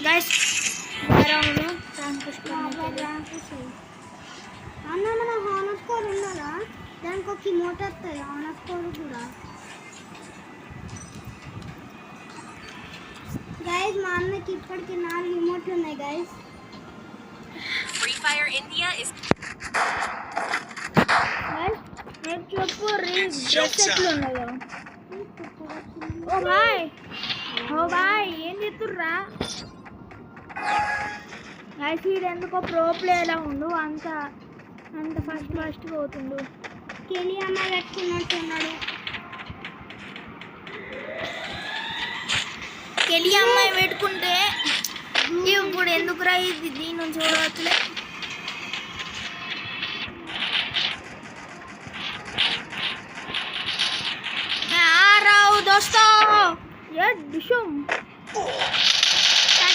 Guys रहा हूँ मैं रैंक पुश करने के लिए। అన్న మన హానర్ స్కోర్ ఉన్నదా దానికి ఒక ఇమోట్ వస్తుంది హానర్ స్కోర్ కూడా గైస్ మా అన్నకి ఇప్పటికి 4 ఇమోట్లు ఉన్నాయి guys Free Fire India is guys నేను చెప్పు డ్రెస్ ఎట్లా ఉన్నదో ఓ బాయ్ ఏం చేస్తుర్రా గైస్ వీడు ఎందుకో ప్రో ప్లేయర్ లా ఉండు అంత ఫస్ట్ పోతుండు కెలి అమ్మ పెట్టుకున్నట్టున్నాడు కెలి అమ్మాయి పెట్టుకుంటే ఇప్పుడు ఎందుకురా ఇది దీని నుంచి చూడవచ్చులే రావు దోస్తో ఏ డిషుమ్